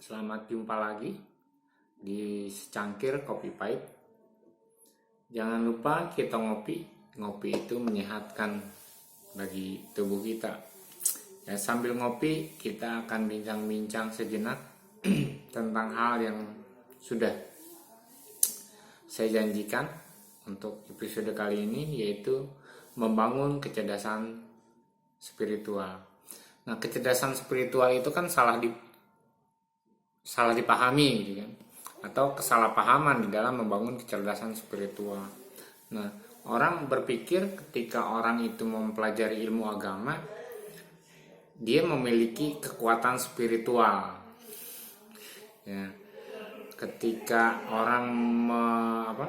Selamat jumpa lagi di secangkir kopi pahit. Jangan lupa kita ngopi. Ngopi itu menyehatkan bagi tubuh kita. Ya, sambil ngopi kita akan bincang-bincang sejenak tentang hal yang sudah saya janjikan untuk episode kali ini, yaitu membangun kecerdasan spiritual. Nah, kecerdasan spiritual itu kan salah dipahami gitu kan, atau kesalahpahaman di dalam membangun kecerdasan spiritual. Nah, orang berpikir ketika orang itu mempelajari ilmu agama, dia memiliki kekuatan spiritual. Ya, ketika orang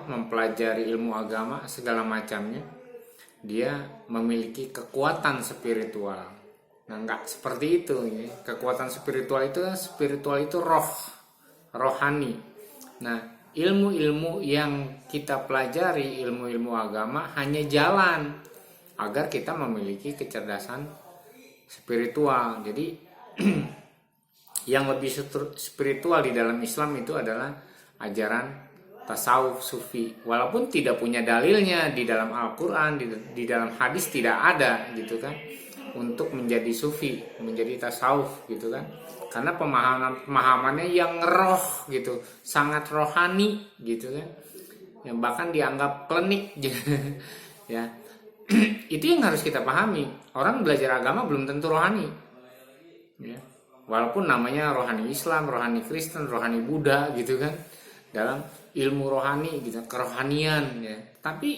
mempelajari ilmu agama segala macamnya, dia memiliki kekuatan spiritual. Nah, enggak seperti itu ya. Kekuatan spiritual itu rohani. Nah, ilmu-ilmu yang kita pelajari, ilmu-ilmu agama hanya jalan agar kita memiliki kecerdasan spiritual. Jadi yang lebih spiritual di dalam Islam itu adalah ajaran tasawuf sufi. Walaupun tidak punya dalilnya di dalam Al-Quran, di dalam hadis tidak ada gitu kan, untuk menjadi sufi, menjadi tasawuf gitu kan. Karena pemahamannya yang roh gitu, sangat rohani gitu kan. Yang bahkan dianggap klinik ya. Itu yang harus kita pahami. Orang belajar agama belum tentu rohani. Ya. Walaupun namanya rohani Islam, rohani Kristen, rohani Buddha gitu kan. Dalam ilmu rohani gitu, kerohanian ya. Tapi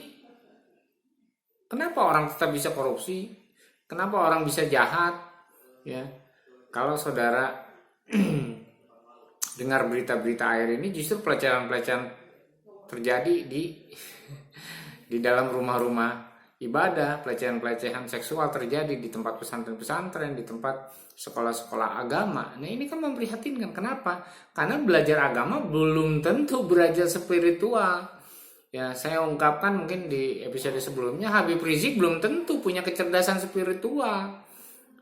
kenapa orang tetap bisa korupsi? Kenapa orang bisa jahat? Ya, kalau saudara dengar berita-berita akhir ini, justru pelecehan-pelecehan terjadi di dalam rumah-rumah ibadah, pelecehan-pelecehan seksual terjadi di tempat pesantren-pesantren, di tempat sekolah-sekolah agama. Nah, ini kan memprihatinkan. Kenapa? Karena belajar agama belum tentu belajar spiritual. Ya, saya ungkapkan mungkin di episode sebelumnya, Habib Rizik belum tentu punya kecerdasan spiritual.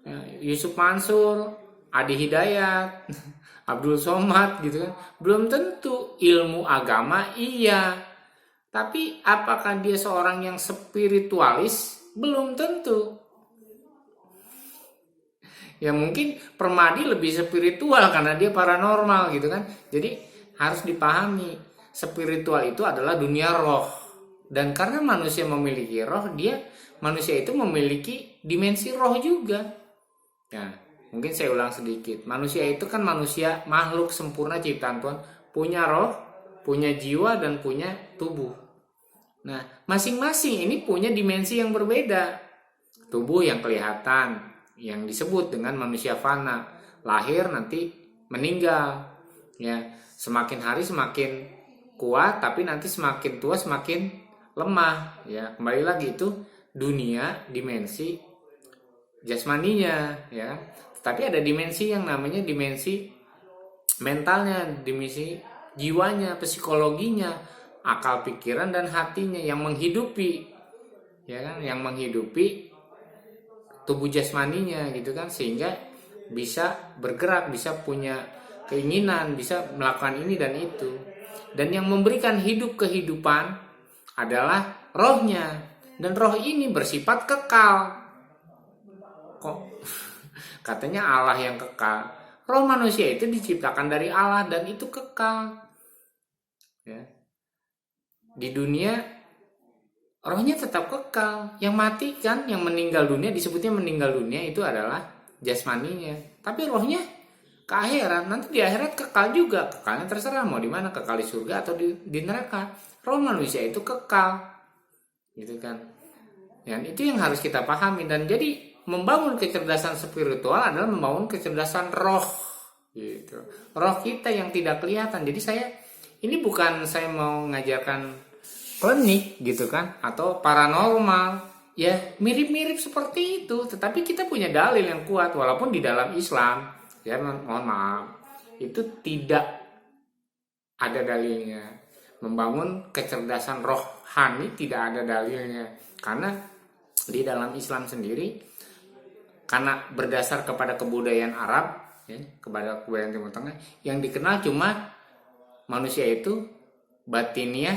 Ya, Yusuf Mansur, Adi Hidayat, Abdul Somad gitu kan, belum tentu. Ilmu agama iya, tapi apakah dia seorang yang spiritualis? Belum tentu. Ya mungkin Permadi lebih spiritual karena dia paranormal gitu kan. Jadi harus dipahami, spiritual itu adalah dunia roh. Dan karena manusia memiliki roh, manusia itu memiliki dimensi roh juga. Nah, mungkin saya ulang sedikit. Manusia itu kan manusia, makhluk sempurna ciptaan Tuhan, punya roh, punya jiwa, dan punya tubuh. Nah, masing-masing ini punya dimensi yang berbeda. Tubuh yang kelihatan, yang disebut dengan manusia fana, lahir nanti meninggal. Ya, semakin hari semakin kuat, tapi nanti semakin tua semakin lemah. Ya, kembali lagi itu dunia dimensi jasmaninya, ya. Tapi ada dimensi yang namanya dimensi mentalnya, dimensi jiwanya, psikologinya, akal pikiran dan hatinya yang menghidupi, ya kan, yang menghidupi tubuh jasmaninya gitu kan, sehingga bisa bergerak, bisa punya keinginan, bisa melakukan ini dan itu. Dan yang memberikan hidup kehidupan adalah rohnya, dan roh ini bersifat kekal. Kok katanya Allah yang kekal? Roh manusia itu diciptakan dari Allah dan itu kekal. Ya. Di dunia rohnya tetap kekal. Yang mati kan, yang meninggal dunia, disebutnya meninggal dunia itu adalah jasmaninya. Tapi rohnya ke akhirat, nanti di akhirat kekal juga. Kekalnya terserah mau di mana, kekal di surga atau di neraka. Roh manusia itu kekal, gitu kan. Dan itu yang harus kita pahami. Dan jadi membangun kecerdasan spiritual adalah membangun kecerdasan roh, gitu. Roh kita yang tidak kelihatan. Jadi ini bukan saya mau ngajarkan klinik gitu kan, atau paranormal. Ya mirip-mirip seperti itu. Tetapi kita punya dalil yang kuat, walaupun di dalam Islam, ya mohon maaf, itu tidak ada dalilnya. Membangun kecerdasan rohani tidak ada dalilnya. Karena di dalam Islam sendiri, karena berdasar kepada kebudayaan Arab, ya, kepada kebudayaan Timur Tengah yang dikenal cuma manusia itu batiniah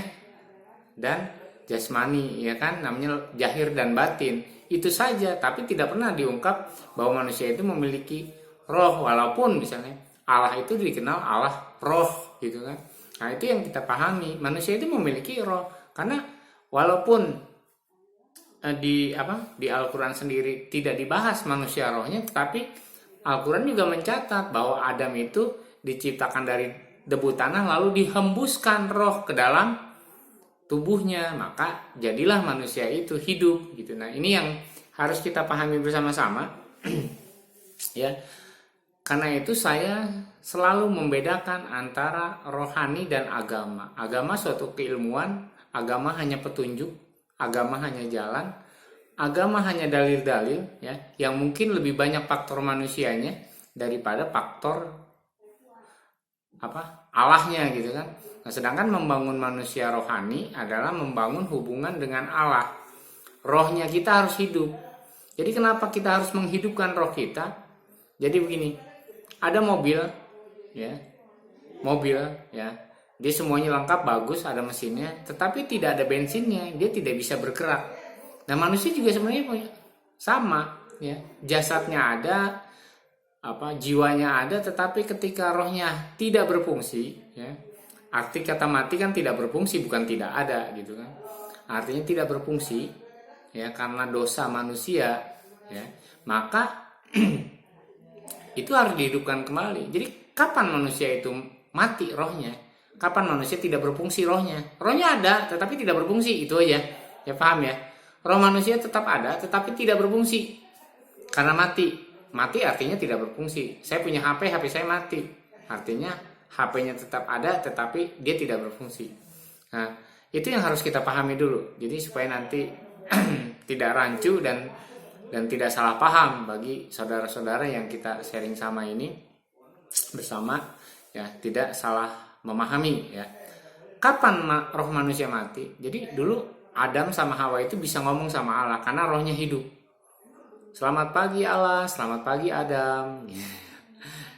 dan jasmani, ya kan, namanya zahir dan batin, itu saja. Tapi tidak pernah diungkap bahwa manusia itu memiliki roh, walaupun misalnya Allah itu dikenal Allah roh gitu kan. Nah itu yang kita pahami, manusia itu memiliki roh, karena walaupun di Al-Quran sendiri tidak dibahas manusia rohnya, tetapi Al-Quran juga mencatat bahwa Adam itu diciptakan dari debu tanah lalu dihembuskan roh ke dalam tubuhnya, maka jadilah manusia itu hidup gitu. Nah ini yang harus kita pahami bersama-sama. Ya, karena itu saya selalu membedakan antara rohani dan agama. Agama suatu keilmuan, agama hanya petunjuk, agama hanya jalan, agama hanya dalil-dalil, ya, yang mungkin lebih banyak faktor manusianya daripada faktor Allahnya gitu kan. Nah, sedangkan membangun manusia rohani adalah membangun hubungan dengan Allah. Rohnya kita harus hidup. Jadi kenapa kita harus menghidupkan roh kita? Jadi begini, ada mobil, ya, dia semuanya lengkap, bagus, ada mesinnya, tetapi tidak ada bensinnya, dia tidak bisa bergerak. Nah manusia juga sebenarnya sama, ya, jasadnya ada, jiwanya ada, tetapi ketika rohnya tidak berfungsi, ya, arti kata mati kan tidak berfungsi, bukan tidak ada gitu kan. Artinya tidak berfungsi, ya, karena dosa manusia, ya, maka itu harus dihidupkan kembali. Jadi kapan manusia itu mati rohnya? Kapan manusia tidak berfungsi rohnya? Rohnya ada tetapi tidak berfungsi, itu aja. Ya paham ya? Roh manusia tetap ada tetapi tidak berfungsi karena mati. Mati artinya tidak berfungsi. Saya punya HP saya mati. Artinya HP-nya tetap ada tetapi dia tidak berfungsi. Nah, itu yang harus kita pahami dulu. Jadi supaya nanti tidak rancu dan tidak salah paham bagi saudara-saudara yang kita sharing sama ini bersama, ya, tidak salah memahami, ya. Kapan roh manusia mati? Jadi dulu Adam sama Hawa itu bisa ngomong sama Allah karena rohnya hidup. Selamat pagi Allah, selamat pagi Adam.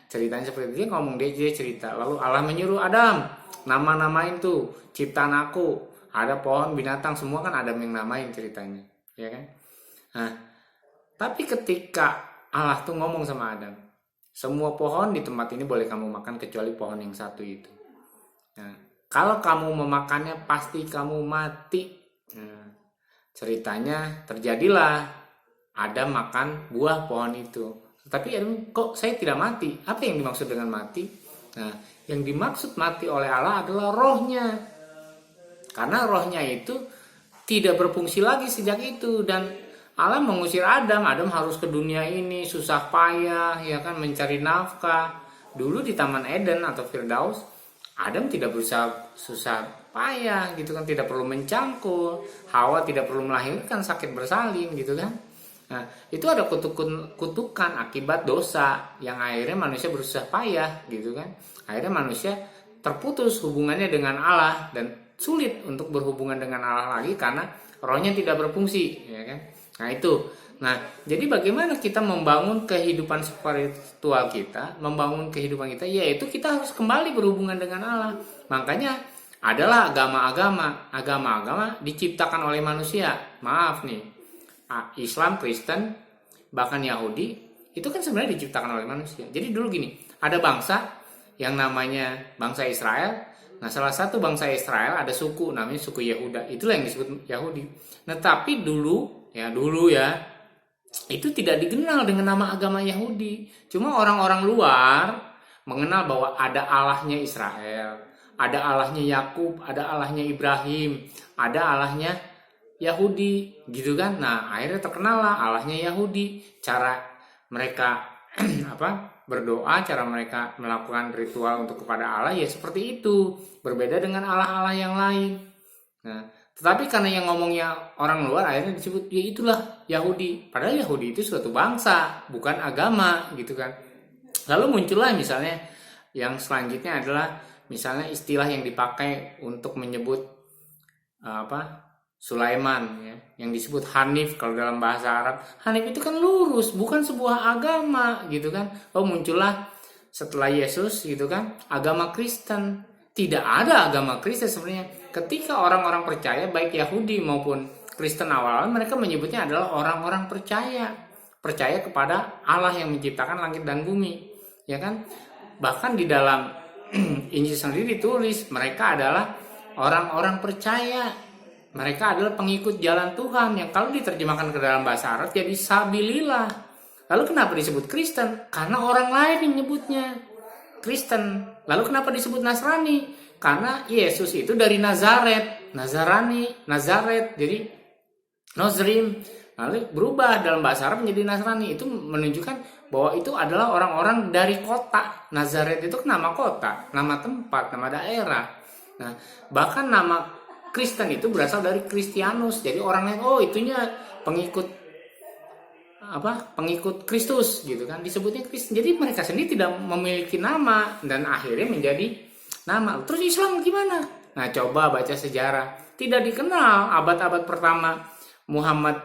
Ceritanya seperti itu, dia ngomong, dia cerita. Lalu Allah menyuruh Adam, nama-namain tuh ciptaan aku. Ada pohon, binatang, semua kan Adam yang namain ceritanya, ya kan? Nah, tapi ketika Allah tuh ngomong sama Adam, semua pohon di tempat ini boleh kamu makan kecuali pohon yang satu itu. Nah, kalau kamu memakannya pasti kamu mati. Nah, ceritanya terjadilah Adam makan buah pohon itu. Tapi kok saya tidak mati? Apa yang dimaksud dengan mati? Nah, yang dimaksud mati oleh Allah adalah rohnya. Karena rohnya itu tidak berfungsi lagi sejak itu, dan Allah mengusir Adam. Adam harus ke dunia ini susah payah, ya kan, mencari nafkah. Dulu di Taman Eden atau Firdaus, Adam tidak berusaha susah payah gitu kan, tidak perlu mencangkul. Hawa tidak perlu melahirkan sakit bersalin gitu kan. Nah, itu ada kutukan akibat dosa yang akhirnya manusia berusaha payah gitu kan. Akhirnya manusia terputus hubungannya dengan Allah dan sulit untuk berhubungan dengan Allah lagi karena rohnya tidak berfungsi, ya kan. Nah itu. Nah, jadi bagaimana kita membangun kehidupan spiritual kita, membangun kehidupan kita, yaitu kita harus kembali berhubungan dengan Allah. Makanya adalah agama-agama diciptakan oleh manusia. Maaf nih, Islam, Kristen, bahkan Yahudi, itu kan sebenarnya diciptakan oleh manusia. Jadi dulu gini, ada bangsa yang namanya bangsa Israel. Nah, salah satu bangsa Israel ada suku namanya suku Yehuda. Itulah yang disebut Yahudi. Nah, tapi dulu ya, itu tidak dikenal dengan nama agama Yahudi. Cuma orang-orang luar mengenal bahwa ada Allahnya Israel, ada Allahnya Yakub, ada Allahnya Ibrahim, ada Allahnya Yahudi, gitu kan. Nah, akhirnya terkenal lah Allahnya Yahudi. Cara mereka berdoa, cara mereka melakukan ritual untuk kepada Allah ya seperti itu. Berbeda dengan Allah-Allah yang lain. Nah, tetapi karena yang ngomongnya orang luar, akhirnya disebut ya itulah Yahudi. Padahal Yahudi itu suatu bangsa, bukan agama, gitu kan. Lalu muncullah misalnya yang selanjutnya adalah misalnya istilah yang dipakai untuk menyebut Sulaiman, ya, yang disebut Hanif kalau dalam bahasa Arab. Hanif itu kan lurus, bukan sebuah agama, gitu kan. Muncullah setelah Yesus gitu kan, agama Kristen. Tidak ada agama Kristen sebenarnya. Ketika orang-orang percaya, baik Yahudi maupun Kristen awal, mereka menyebutnya adalah orang-orang percaya. Percaya kepada Allah yang menciptakan langit dan bumi. Ya kan? Bahkan di dalam Injil sendiri ditulis, mereka adalah orang-orang percaya. Mereka adalah pengikut jalan Tuhan, yang kalau diterjemahkan ke dalam bahasa Arab jadi sabilillah. Lalu kenapa disebut Kristen? Karena orang lain yang menyebutnya Kristen. Lalu kenapa disebut Nasrani? Karena Yesus itu dari Nazaret, Nazaret, jadi Nozrim. Lalu berubah dalam bahasa Arab menjadi Nasrani. Itu menunjukkan bahwa itu adalah orang-orang dari kota. Nazaret itu nama kota, nama tempat, nama daerah. Nah, bahkan nama Kristen itu berasal dari Kristianus. Jadi orang yang itunya pengikut Kristus gitu kan, disebutnya Kristen. Jadi mereka sendiri tidak memiliki nama dan akhirnya menjadi nama. Terus Islam gimana? Nah, coba baca sejarah. Tidak dikenal abad-abad pertama Muhammad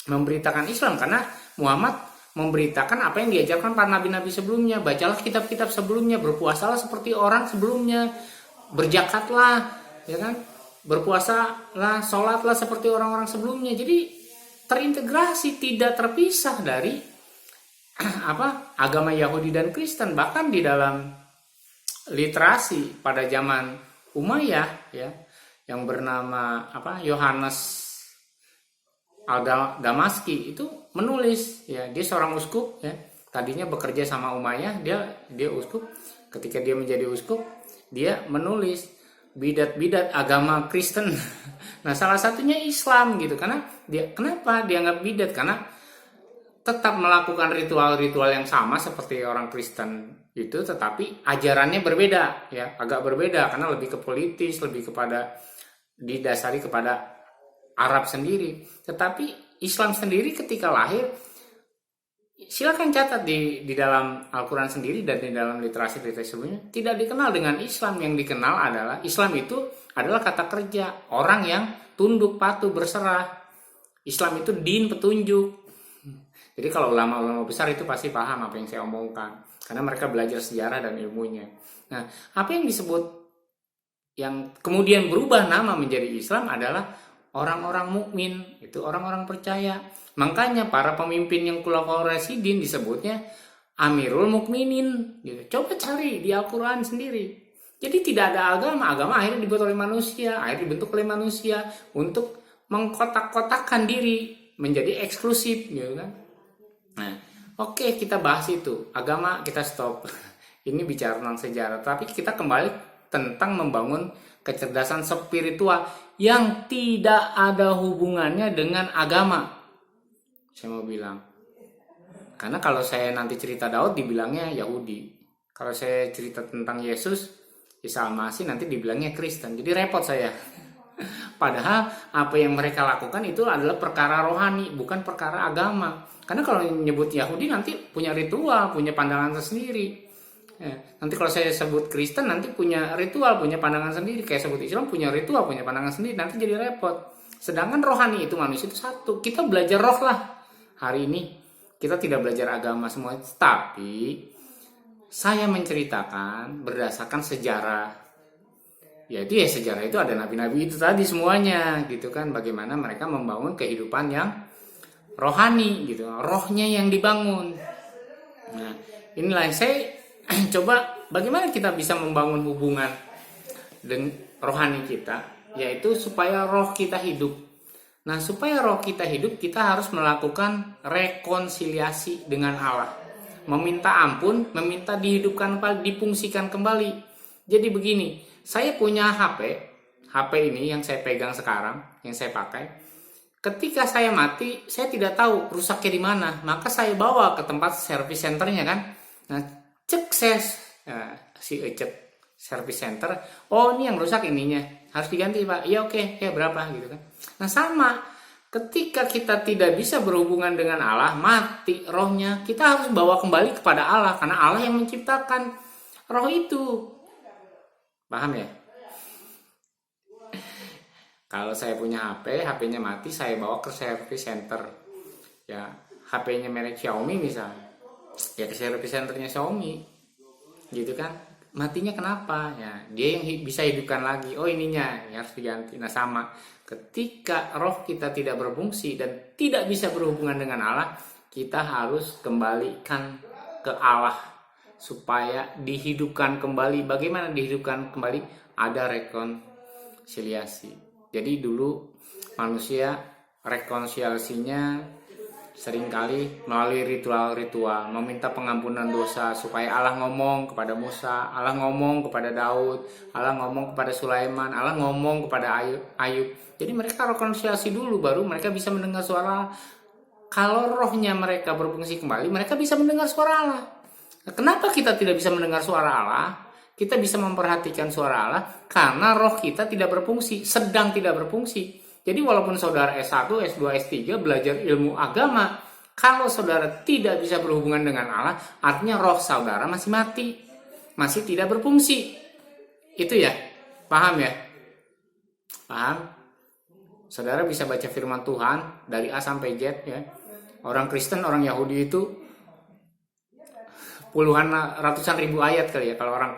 memberitakan Islam, karena Muhammad memberitakan apa yang diajarkan para nabi-nabi sebelumnya. Bacalah kitab-kitab sebelumnya, berpuasalah seperti orang sebelumnya, berjakatlah, ya kan? Berpuasalah, sholatlah seperti orang-orang sebelumnya. Jadi terintegrasi, tidak terpisah dari agama Yahudi dan Kristen. Bahkan di dalam literasi pada zaman Umayyah ya, yang bernama Yohanes Al-Damaski itu menulis ya, dia seorang uskup ya, tadinya bekerja sama Umayyah, dia uskup. Ketika dia menjadi uskup, dia menulis bidat-bidat agama Kristen. Nah, salah satunya Islam gitu. Kenapa dianggap bidat? Karena tetap melakukan ritual-ritual yang sama seperti orang Kristen itu, tetapi ajarannya berbeda ya, agak berbeda karena lebih ke politis, lebih kepada didasari kepada Arab sendiri. Tetapi Islam sendiri ketika lahir, silakan catat di dalam Al-Quran sendiri dan di dalam literasi sebelumnya, tidak dikenal dengan Islam. Yang dikenal adalah Islam itu adalah kata kerja, orang yang tunduk, patuh, berserah. Islam itu din, petunjuk. Jadi kalau ulama-ulama besar itu pasti paham apa yang saya omongkan, karena mereka belajar sejarah dan ilmunya. Nah, apa yang disebut yang kemudian berubah nama menjadi Islam adalah orang-orang mukmin, itu orang-orang percaya. Makanya para pemimpin yang khulafaur rasyidin disebutnya Amirul Mukminin gitu. Coba cari di Al-Quran sendiri. Jadi tidak ada agama akhirnya dibuat oleh manusia, akhirnya dibentuk oleh manusia untuk mengkotak-kotakkan diri menjadi eksklusif gitu kan. Nah, oke, kita bahas itu. Agama kita stop. Ini bicara tentang sejarah, tapi kita kembali tentang membangun kecerdasan spiritual yang tidak ada hubungannya dengan agama. Saya mau bilang, karena kalau saya nanti cerita Daud dibilangnya Yahudi, kalau saya cerita tentang Yesus Isa Al-Masih nanti dibilangnya Kristen. Jadi repot saya. Padahal apa yang mereka lakukan itu adalah perkara rohani, bukan perkara agama. Karena kalau nyebut Yahudi nanti punya ritual, punya pandangan tersendiri. Nanti kalau saya sebut Kristen nanti punya ritual, punya pandangan sendiri. Kayak sebut Islam punya ritual, punya pandangan sendiri. Nanti jadi repot. Sedangkan rohani itu manusia itu satu. Kita belajar roh lah. Hari ini kita tidak belajar agama semua, tapi saya menceritakan berdasarkan sejarah. Yaitu ya sejarah itu ada nabi-nabi itu tadi semuanya gitu kan, bagaimana mereka membangun kehidupan yang rohani gitu, rohnya yang dibangun. Nah, inilah yang saya coba bagaimana kita bisa membangun hubungan dengan rohani kita, yaitu supaya roh kita hidup. Nah, supaya roh kita hidup, kita harus melakukan rekonsiliasi dengan Allah. Meminta ampun, meminta dihidupkan kembali, difungsikan kembali. Jadi begini, saya punya HP ini yang saya pegang sekarang, yang saya pakai. Ketika saya mati, saya tidak tahu rusaknya di mana. Maka saya bawa ke tempat service centernya kan. Nah, cek si cek service center, oh ini yang rusak ininya, harus diganti Pak. Iya oke, ya berapa gitu kan. Nah sama, ketika kita tidak bisa berhubungan dengan Allah, mati rohnya, kita harus bawa kembali kepada Allah, karena Allah yang menciptakan roh itu. Paham ya? Kalau saya punya HP-nya mati, saya bawa ke service center. Ya, HP-nya merek Xiaomi misalnya. ya ke service centernya Xiaomi gitu kan. Matinya kenapa? Ya dia yang bisa hidupkan lagi. Oh ininya ya harus diganti. Nah sama, ketika roh kita tidak berfungsi dan tidak bisa berhubungan dengan Allah, kita harus kembalikan ke Allah supaya dihidupkan kembali. Bagaimana dihidupkan kembali? Ada rekonsiliasi. Jadi dulu manusia rekonsiliasinya seringkali melalui ritual-ritual, meminta pengampunan dosa, supaya Allah ngomong kepada Musa, Allah ngomong kepada Daud, Allah ngomong kepada Sulaiman, Allah ngomong kepada Ayub. Jadi mereka rekonsiliasi dulu, baru mereka bisa mendengar suara Allah. Kalau rohnya mereka berfungsi kembali, mereka bisa mendengar suara Allah. Nah, kenapa kita tidak bisa mendengar suara Allah? Kita bisa memperhatikan suara Allah karena roh kita tidak berfungsi, sedang tidak berfungsi. Jadi walaupun saudara S1, S2, S3 belajar ilmu agama, kalau saudara tidak bisa berhubungan dengan Allah, artinya roh saudara masih mati, masih tidak berfungsi. Itu ya, paham ya? Paham? Saudara bisa baca firman Tuhan dari A sampai Z ya. Orang Kristen, orang Yahudi itu puluhan, ratusan ribu ayat kali ya. Kalau orang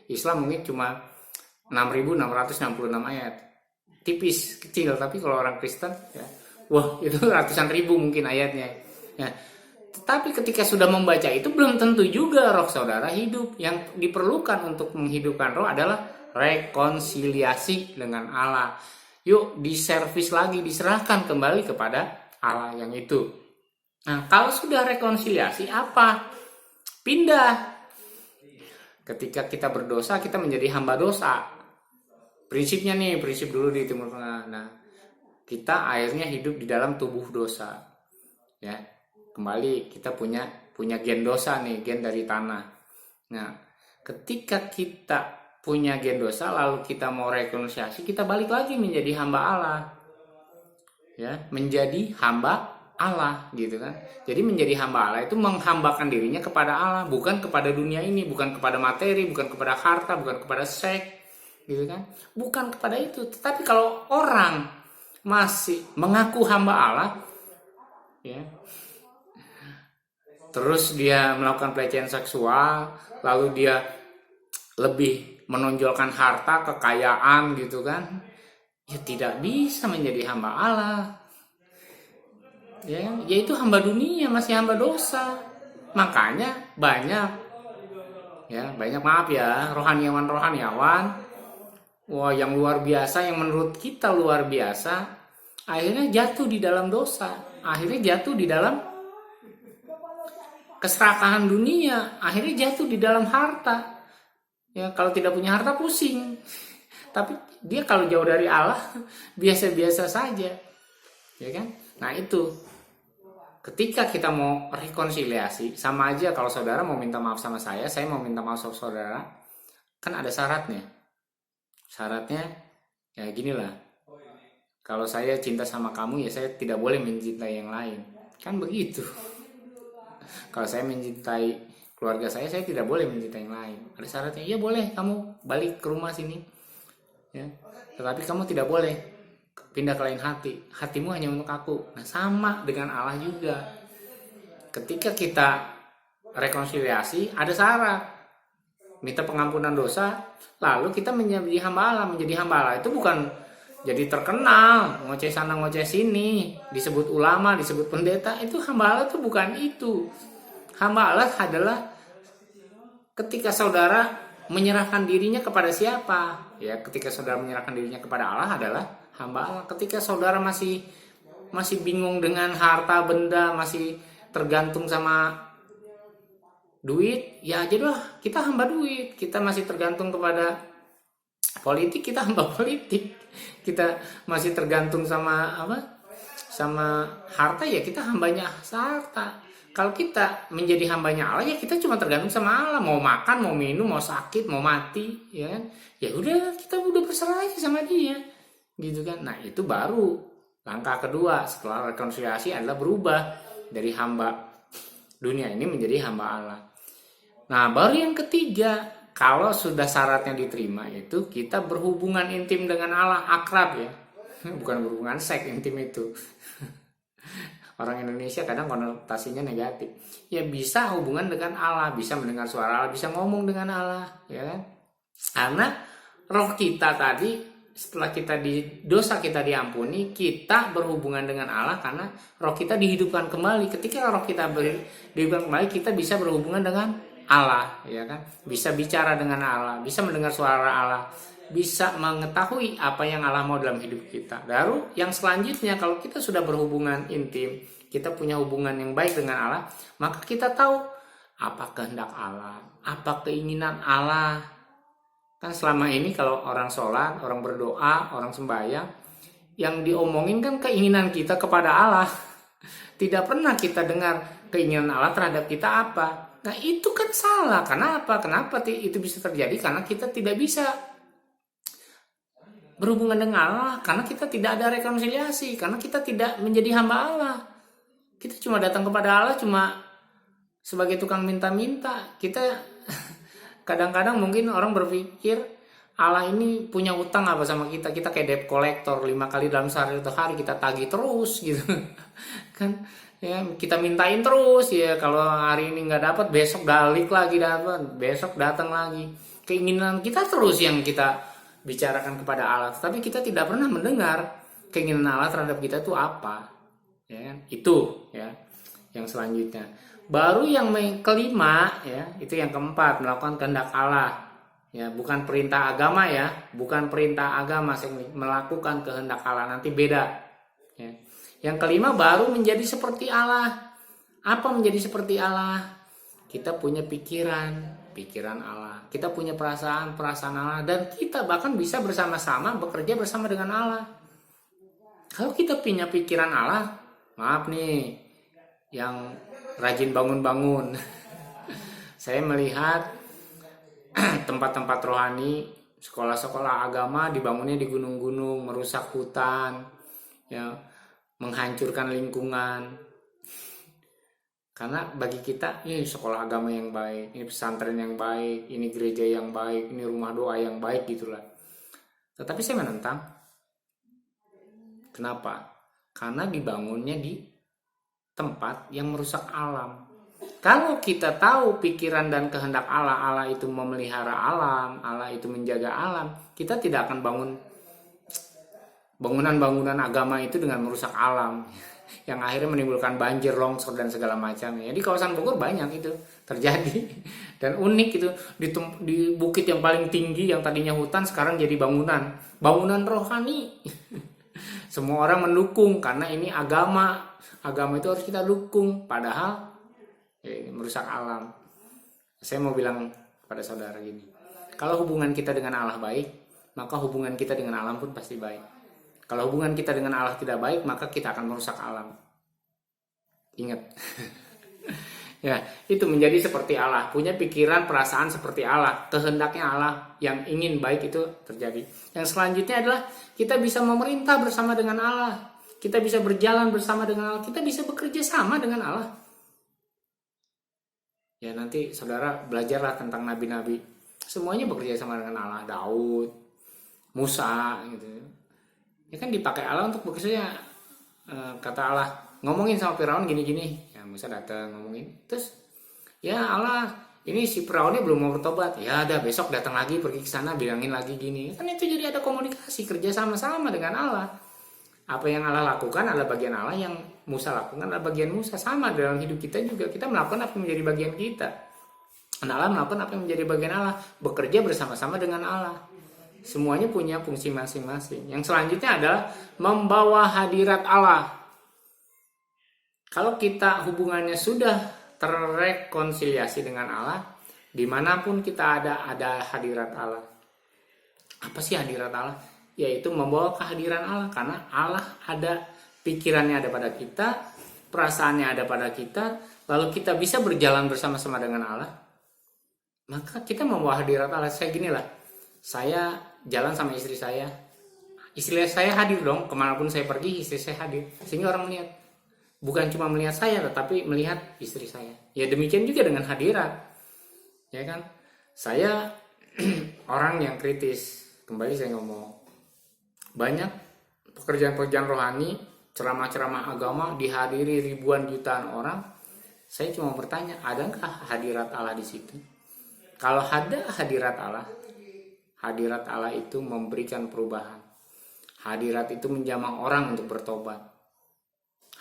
Islam mungkin cuma 6.666 ayat. Tipis, kecil, tapi kalau orang Kristen ya, wah itu ratusan ribu mungkin ayatnya ya. Tetapi ketika sudah membaca itu belum tentu juga roh saudara hidup. Yang diperlukan untuk menghidupkan roh adalah rekonsiliasi dengan Allah. Yuk diservis lagi, diserahkan kembali kepada Allah yang itu. Nah kalau sudah rekonsiliasi apa? Pindah. Ketika kita berdosa, kita menjadi hamba dosa. Prinsipnya nih, prinsip dulu di Timur Tengah. Nah, kita akhirnya hidup di dalam tubuh dosa. Ya, kembali kita punya gen dosa nih, gen dari tanah. Nah, ketika kita punya gen dosa, lalu kita mau rekonsiliasi, kita balik lagi menjadi hamba Allah. Ya, menjadi hamba Allah gitu kan. Jadi menjadi hamba Allah itu menghambakan dirinya kepada Allah, bukan kepada dunia ini, bukan kepada materi, bukan kepada harta, bukan kepada seks. Gitu kan, bukan kepada itu. Tetapi kalau orang masih mengaku hamba Allah ya, terus dia melakukan pelecehan seksual, lalu dia lebih menonjolkan harta, kekayaan gitu kan, ya tidak bisa menjadi hamba Allah ya, yaitu hamba dunia, masih hamba dosa. Makanya banyak maaf ya, rohaniawan wah yang luar biasa, yang menurut kita luar biasa, akhirnya jatuh di dalam dosa, akhirnya jatuh di dalam keserakahan dunia, akhirnya jatuh di dalam harta. Ya kalau tidak punya harta pusing. Tapi dia kalau jauh dari Allah biasa-biasa saja. Ya kan? Nah itu. Ketika kita mau rekonsiliasi, sama aja kalau saudara mau minta maaf sama saya mau minta maaf sama saudara, kan ada syaratnya. Syaratnya ya ginilah, kalau saya cinta sama kamu ya saya tidak boleh mencintai yang lain, kan begitu. Kalau saya mencintai keluarga saya tidak boleh mencintai yang lain. Ada syaratnya, ya boleh kamu balik ke rumah sini ya, tetapi kamu tidak boleh pindah ke lain hati, hatimu hanya untuk aku. Nah sama dengan Allah juga, ketika kita rekonsiliasi ada syarat, minta pengampunan dosa, lalu kita menjadi hamba Allah. Menjadi hamba Allah itu bukan jadi terkenal, ngoceh sana ngoceh sini, disebut ulama, disebut pendeta. Itu hamba Allah itu bukan itu. Hamba Allah adalah ketika saudara menyerahkan dirinya kepada siapa? Ya, ketika saudara menyerahkan dirinya kepada Allah adalah hamba Allah. Ketika saudara masih bingung dengan harta benda, masih tergantung sama duit, ya aja lah, kita hamba duit. Kita masih tergantung kepada politik, kita hamba politik. Kita masih tergantung sama harta, ya kita hambanya harta. Kalau kita menjadi hambanya Allah, ya kita cuma tergantung sama Allah. Mau makan, mau minum, mau sakit, mau mati, ya kan? Ya udah, kita udah berserah aja sama dia, gitu kan? Nah itu baru langkah kedua setelah rekonsiliasi adalah berubah dari hamba dunia ini menjadi hamba Allah. Nah baru yang ketiga, kalau sudah syaratnya diterima itu kita berhubungan intim dengan Allah, akrab ya, bukan berhubungan seks intim itu. Orang Indonesia kadang konotasinya negatif. Ya bisa hubungan dengan Allah, bisa mendengar suara Allah, bisa ngomong dengan Allah, ya kan? Karena roh kita tadi setelah dosa kita diampuni, kita berhubungan dengan Allah karena roh kita dihidupkan kembali. Ketika roh kita dihidupkan kembali, kita bisa berhubungan dengan Allah, ya kan? Bisa bicara dengan Allah, bisa mendengar suara Allah, bisa mengetahui apa yang Allah mau dalam hidup kita. Lalu yang selanjutnya, kalau kita sudah berhubungan intim, kita punya hubungan yang baik dengan Allah, maka kita tahu apa kehendak Allah, apa keinginan Allah. Kan selama ini kalau orang sholat, orang berdoa, orang sembahyang, yang diomongin kan keinginan kita kepada Allah. Tidak pernah kita dengar keinginan Allah terhadap kita apa. Nah itu kan salah. Kenapa? Kenapa itu bisa terjadi? Karena kita tidak bisa berhubungan dengan Allah, karena kita tidak ada rekonsiliasi, karena kita tidak menjadi hamba Allah. Kita cuma datang kepada Allah cuma sebagai tukang minta-minta. Kita kadang-kadang mungkin orang berpikir Allah ini punya utang apa sama kita. Kita kayak debt collector, 5 kali dalam sehari atau hari kita tagih terus gitu. Kan ya kita mintain terus ya, kalau hari ini nggak dapat besok balik lagi dapat, besok datang lagi. Keinginan kita terus yang kita bicarakan kepada Allah, tapi kita tidak pernah mendengar keinginan Allah terhadap kita itu apa. Ya kan? Itu ya. Yang selanjutnya baru yang kelima ya, itu yang keempat, melakukan kehendak Allah ya, bukan perintah agama ya, bukan perintah agama, melakukan kehendak Allah, nanti beda ya. Yang kelima baru menjadi seperti Allah. Apa menjadi seperti Allah? Kita punya pikiran Allah, kita punya perasaan Allah, dan kita bahkan bisa bersama-sama bekerja bersama dengan Allah. Kalau kita punya pikiran Allah, maaf nih yang rajin bangun-bangun, saya melihat tempat-tempat rohani, sekolah-sekolah agama dibangunnya di gunung-gunung, merusak hutan, ya, menghancurkan lingkungan. Karena bagi kita ini sekolah agama yang baik, ini pesantren yang baik, ini gereja yang baik, ini rumah doa yang baik gitulah. Tetapi saya menentang. Kenapa? Karena dibangunnya di tempat yang merusak alam. Kalau kita tahu pikiran dan kehendak Allah, Allah itu memelihara alam, Allah itu menjaga alam, kita tidak akan bangun bangunan-bangunan agama itu dengan merusak alam, yang akhirnya menimbulkan banjir, longsor dan segala macam. Ya, di kawasan Bogor banyak itu terjadi. Dan unik itu di bukit yang paling tinggi yang tadinya hutan sekarang jadi bangunan rohani. Semua orang mendukung karena ini agama itu harus kita dukung, padahal ya, merusak alam. Saya mau bilang kepada saudara gini, kalau hubungan kita dengan Allah baik, maka hubungan kita dengan alam pun pasti baik. Kalau hubungan kita dengan Allah tidak baik, maka kita akan merusak alam. Ingat. Ya, itu menjadi seperti Allah, punya pikiran, perasaan seperti Allah, kehendaknya Allah yang ingin baik itu terjadi. Yang selanjutnya adalah kita bisa memerintah bersama dengan Allah. Kita bisa berjalan bersama dengan Allah, kita bisa bekerja sama dengan Allah. Ya nanti saudara belajarlah tentang nabi-nabi. Semuanya bekerja sama dengan Allah. Daud, Musa gitu. Ya kan dipakai Allah untuk bekerja. Kata Allah, ngomongin sama Firaun gini-gini. Ya Musa datang ngomongin. Terus ya Allah, ini si Firaunnya belum mau bertobat. Ya udah besok datang lagi, pergi ke sana bilangin lagi gini. Kan itu jadi ada komunikasi, kerja sama-sama dengan Allah. Apa yang Allah lakukan adalah bagian Allah, yang Musa lakukan adalah bagian Musa. Sama dalam hidup kita juga, kita melakukan apa yang menjadi bagian kita. Dan Allah melakukan apa yang menjadi bagian Allah, bekerja bersama-sama dengan Allah. Semuanya punya fungsi masing-masing. Yang selanjutnya adalah membawa hadirat Allah. Kalau kita hubungannya sudah terrekonsiliasi dengan Allah, dimanapun kita ada hadirat Allah. Apa sih hadirat Allah? Yaitu membawa kehadiran Allah, karena Allah ada, pikirannya ada pada kita, perasaannya ada pada kita, lalu kita bisa berjalan bersama-sama dengan Allah, maka kita membawa hadirat Allah. Saya ginilah, saya jalan sama istri saya hadir dong, kemanapun saya pergi istri saya hadir, sehingga orang melihat, bukan cuma melihat saya, tetapi melihat istri saya. Ya demikian juga dengan hadirat, ya kan? Saya orang yang kritis, kembali saya ngomong, banyak pekerjaan-pekerjaan rohani ceramah-ceramah agama dihadiri ribuan jutaan orang. Saya cuma bertanya, adakah hadirat Allah di situ? Kalau ada hadirat Allah itu memberikan perubahan. Hadirat itu menjamah orang untuk bertobat.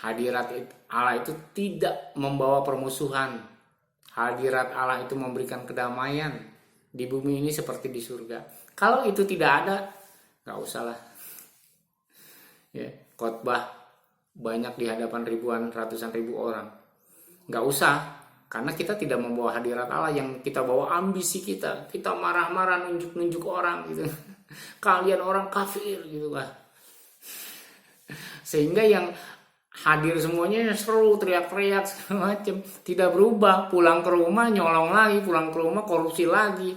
Hadirat Allah itu tidak membawa permusuhan. Hadirat Allah itu memberikan kedamaian di bumi ini seperti di surga. Kalau itu tidak ada, nggak usahlah. Ya, khotbah banyak di hadapan ribuan, ratusan ribu orang. Nggak usah, karena kita tidak membawa hadirat Allah. Yang kita bawa ambisi kita marah-marah, nunjuk-nunjuk orang gitu. Kalian orang kafir gitu kan. Sehingga yang hadir semuanya seru, teriak-teriak segala macam, tidak berubah. Pulang ke rumah nyolong lagi, pulang ke rumah korupsi lagi.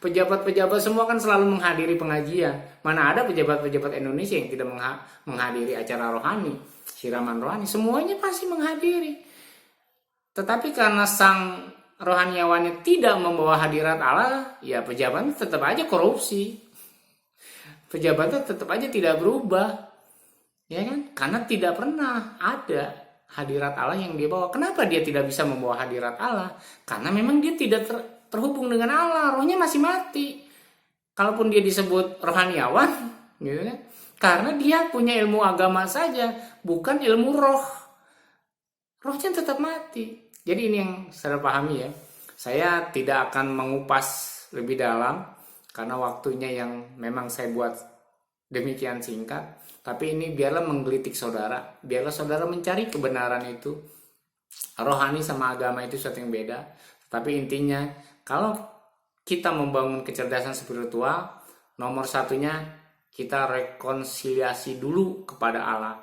Pejabat-pejabat semua kan selalu menghadiri pengajian. Mana ada pejabat-pejabat Indonesia yang tidak menghadiri acara rohani, siraman rohani? Semuanya pasti menghadiri. Tetapi karena sang rohaniawannya tidak membawa hadirat Allah, ya pejabatnya tetap aja korupsi. Pejabatnya tetap aja tidak berubah. Ya kan? Karena tidak pernah ada hadirat Allah yang dia bawa. Kenapa dia tidak bisa membawa hadirat Allah? Karena memang dia tidak terhubung dengan Allah, rohnya masih mati. Kalaupun dia disebut rohaniawan, gitu kan? Karena dia punya ilmu agama saja, bukan ilmu roh. Rohnya tetap mati. Jadi ini yang saya pahami ya. Saya tidak akan mengupas lebih dalam karena waktunya yang memang saya buat demikian singkat. Tapi ini biarlah menggelitik saudara. Biarlah saudara mencari kebenaran itu. Rohani sama agama itu sesuatu yang beda. Tapi intinya kalau kita membangun kecerdasan spiritual, nomor satunya kita rekonsiliasi dulu kepada Allah.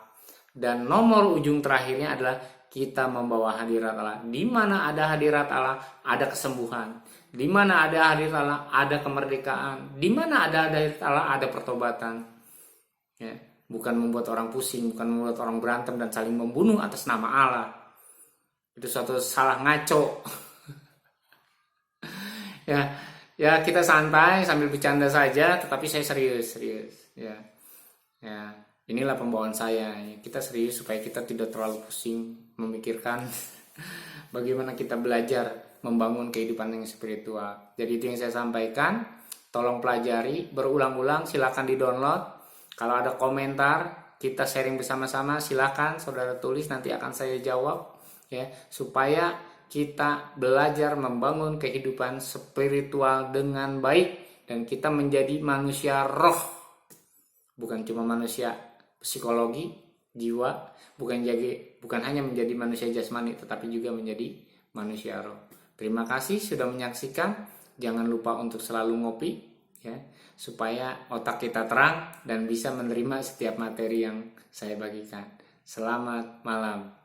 Dan nomor ujung terakhirnya adalah kita membawa hadirat Allah. Di mana ada hadirat Allah, ada kesembuhan. Di mana ada hadirat Allah, ada kemerdekaan. Di mana ada hadirat Allah, ada pertobatan. Ya, bukan membuat orang pusing, bukan membuat orang berantem dan saling membunuh atas nama Allah. Itu suatu salah ngaco. Ya kita santai sambil bercanda saja, tetapi saya serius. Ya. Inilah pembawaan saya. Kita serius supaya kita tidak terlalu pusing memikirkan bagaimana kita belajar membangun kehidupan yang spiritual. Jadi itu yang saya sampaikan. Tolong pelajari berulang-ulang. Silakan di-download. Kalau ada komentar, kita sharing bersama-sama. Silakan saudara tulis, nanti akan saya jawab. Ya, supaya kita belajar membangun kehidupan spiritual dengan baik dan kita menjadi manusia roh, bukan cuma manusia psikologi, jiwa, bukan hanya menjadi manusia jasmani tetapi juga menjadi manusia roh. Terima kasih sudah menyaksikan. Jangan lupa untuk selalu ngopi ya, supaya otak kita terang dan bisa menerima setiap materi yang saya bagikan. Selamat malam.